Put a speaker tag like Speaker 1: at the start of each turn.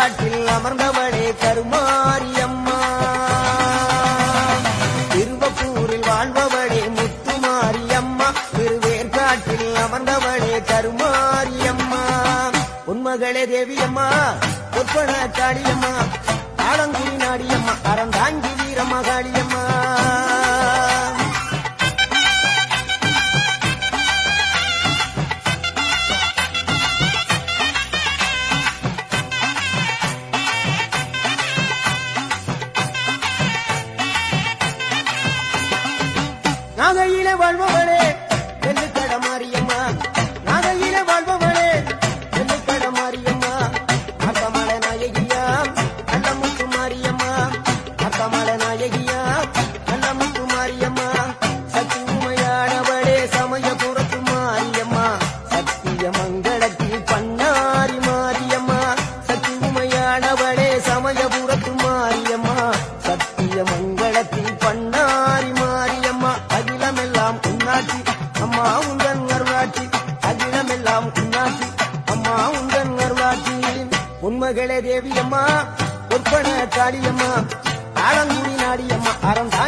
Speaker 1: திருவேற்காட்டில் அமர்ந்தவளே கருமாரியம்மா, திருவப்பூரில் வாழ்பவளே முத்துமாரியம்மா, திருவேற்காட்டில் அமர்ந்தவளே கருமாரியம்மா. உன்மகளே தேவியம்மா, பொற்பன காளியம்மா, ஆலங்குடி நாடியம்மா, அறந்தாங்கி வீரம்மா காளியம்மா. நாகையிலே வாழ்பவளே வெள்ளிக்கட மாரியம்மா, நாகையிலே வாழ்பவளே வெள்ளிக்கட மாரியம்மா, அக்கமலை நாயகியா அல்லமுத்து மாரியம்மா, அக்கமலை நாயகியா அல்லமுத்து மாரியம்மா. சக்தி உமையானவளே சமயபுரத்து மாரியம்மா, சத்திய மங்களத்தில் பண்ணாரி மாரியம்மா, சக்தி உமையானவளே சமயபுரத்து மாரியம்மா, சத்திய மங்களத்தில் பண்ணாரி மாரியம்மா. அகிலமெல்லாம் உன்னாட்சி அம்மா உந்தன் அருளாட்சி, அகிலமெல்லாம் உன்னாட்சி அம்மா உந்தன் அருளாட்சி. உன்மகளே தேவியம்மா, பொற்பன காளியம்மா, ஆலங்குடி நாடியம்மா, அறந்தா